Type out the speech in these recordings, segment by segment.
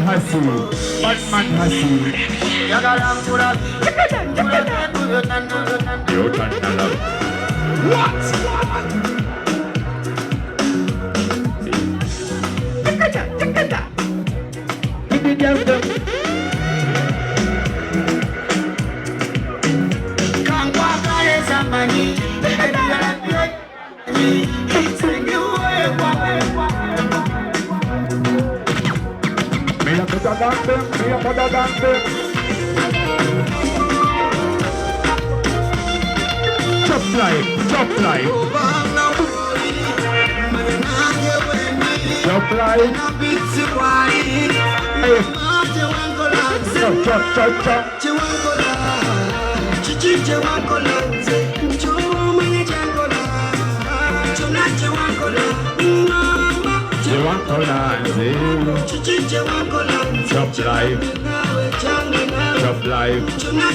Hussy. Batman Hussy. Yo, Tanala. What? Chop life. Chop life. Chop.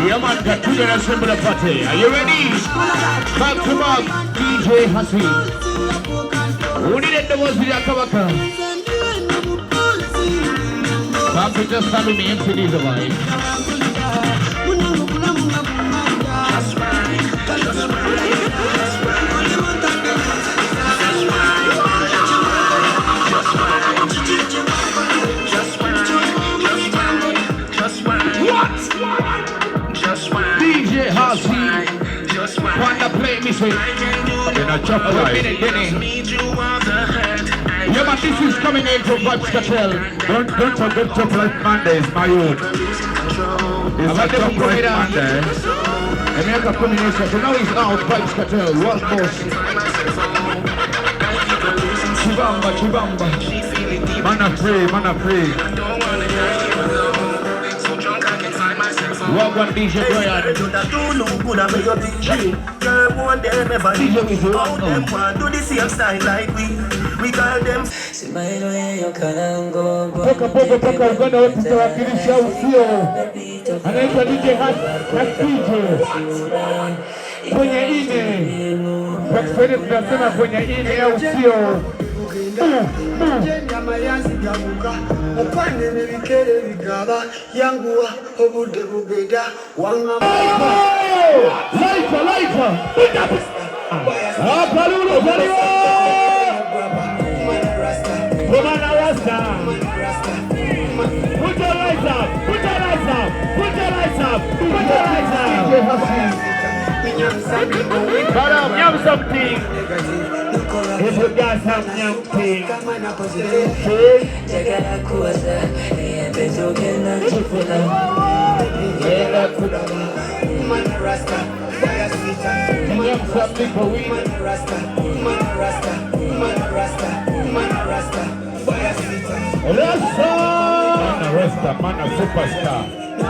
Yeah, man, got two to assemble the party. Are you ready? Back to back, DJ Hussy. Who did it? The was with Akabaka. Back to just having me empty these of mine. DJ Hussy, wanna play me say, then I chop right. Yeah, but this is coming in from Vybz Kartel. Don't forget Chop Life Monday is my own. It's a Chop Life Monday. And make a combination. So now he's out, Vybz Kartel, World Boss. Chibamba. Man a free. Walk on DJ Brian. DJ with you. All them want do the same style like we call them. Poka, uganda wetu tawakilisha usio. Anaitwa DJ DJ. Kwenye ine. Kwa Kiswahili tunasema kwenye ine ya usio. Nyama yansi yamuka upande nibikere bigaba yanguwa obude bugeda wanga Lighter Palulo Kumana Rasta Put your lights up Yum something. If you got some young thing, man a superstar,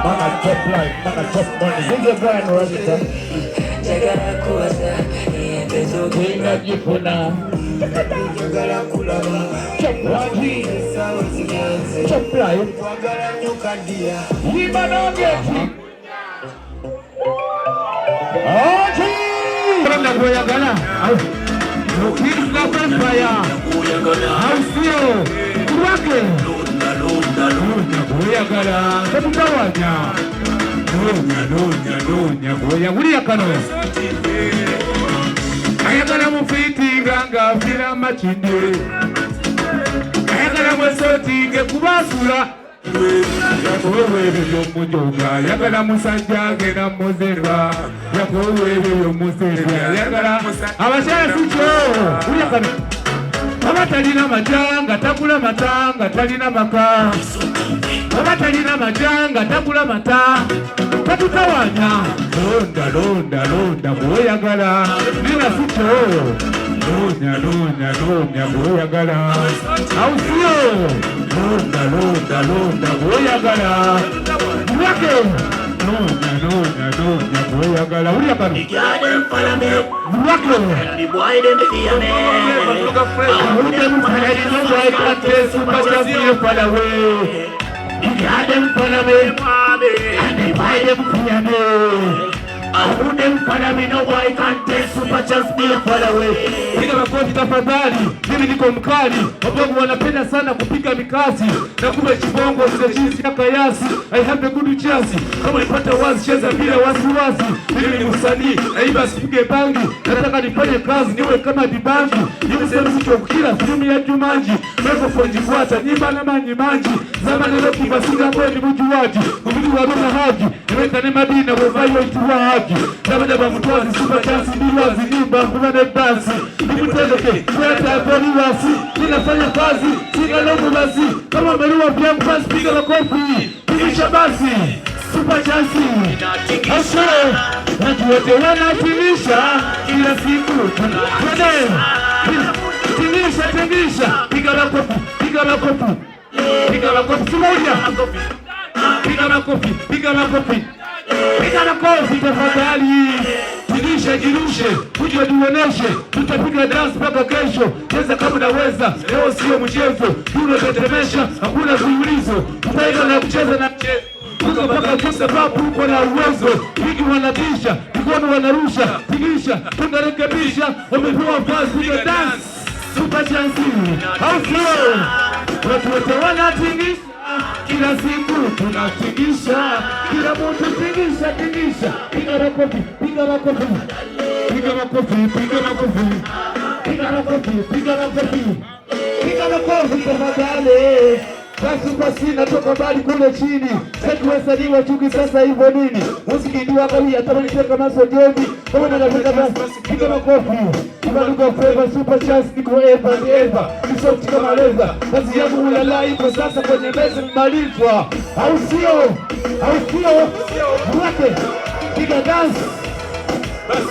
man a top life, man a top money. This is Brian Rasta. Chop life. Ayagala mufiti nganga fira machinde Ayagala mwesoti kubasula Yakowewe yomujoga Ayagala musanja gena muzerwa Yakowewe yomuzerwa Ayagala abashaya sucho Uyakana Abatalina majanga takula matanga talina maka Abatalina majanga takula mata Tatutawanya Londa Boyagala Nina sucho Lonya Boyagala Ausio Londa Boyagala Wake Piga makofi tafadhali, mimi niko mkali. Wabangu wanapenda sana kupiga mikasi na kumbe chibongo zile jinsi ya kayasi. I have a good chance. Kama nipata wazi cheza bila wasiwasi. Mimi ni msanii, naiba sipige bangi. Nataka nifanye kazi niwe kama dibangi. Niwe sehemu sichokila filmu ya Jumanji. Microphone jifuata nyimba na manji. Zama niloki basiga kweni mjuwaji. Mbudu wa luna haji. Niweka ni madina wevayo ituwa haji. Dabadaba mtuwazi super chance mbiwazi. Nimba kumane dansi. Nimutendeke kweta kweni wasi. Ninafanya kazi siga lomu basi. Kama meluwa vya mpasi piga makofi. Pigisha basi super chance. Ashe watu wote wanatimisha kila siku Tingisha piga makofi. Piga makofi simoja. Piga makofi tafadhali. Tingisha jirushe, kuja duoneshe. Tutapiga dance mpaka kesho. Cheza kama unaweza, leo sio mchezo. Tunatetemesha, hakuna zuilizo. Tutaiga na kucheza na mchezo. Kuka mpaka kwa sababu uko na uwezo. Wiki wanatisha, mikono wanarusha. Tingisha, tunarekebisha. Wamepewa kazi kuja dance super chance. How slow? Watu wote wanatingisha kila siku tunatingisha. Kila mtu tingisha. Piga makofi tafadhali. Basi natoka mbali kule chini. Sasa wasanii chuki sasa hivyo nini? Muziki ndio kawia kama nitaka maso jembi. Kama nataka basi piga makofi. Tunaluka favor super chance niko Eva. Nisoti kama leza. Kazi yangu ulala ipo sasa kwenye meza mmalizwa. Au sio? Mwake. Piga dance. Basi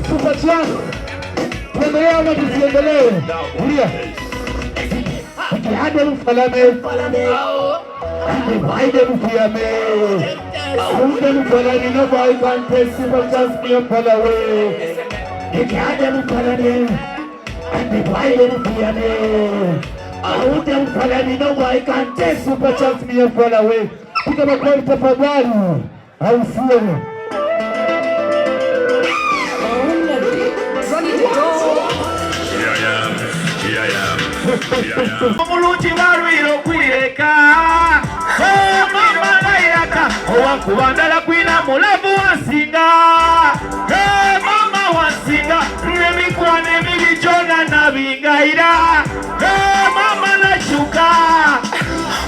super chance. Tuendelee ama tusiendelee? Ulia. Hadi mfalame baide mfiyame Aunde mfalani no boy contest super chance me mfalawe hadi mfalani baide mfiyame Aunde mfalani no boy contest super chance me mfalawe. Piga makofi tafadhali. Au sio? Omuluti walwiro kwireka mama layaka owakubandala kwina mulavu wasinga mama wasinga nemikwane emibijona nabingaira mama nashuka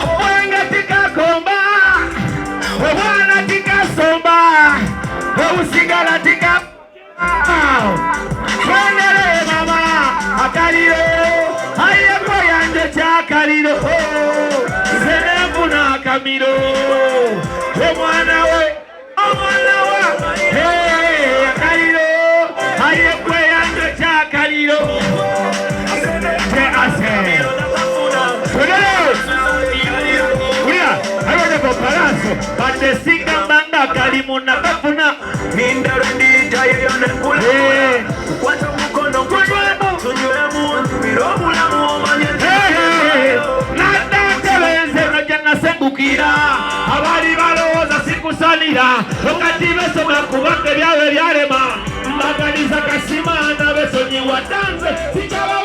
obwenga tikakomba obwana tikasomba obusigala tika kwenele mama akaliro ayeko yanje chakaliro zenevu na kamiro omwana wa akaliro ayeko yanje chakaliro te ase uya ayone kopalaso bande singa mbanga kalimuna kafuna mindaro ndija yone kule kwato mukono kujwemo tunyuemu mirobula muomanye nadatebeze rojana sembukira abali baloza sikusalira wakati besoma kubake byawe byarema mbaganiza kasimana besonyi watanze sichawa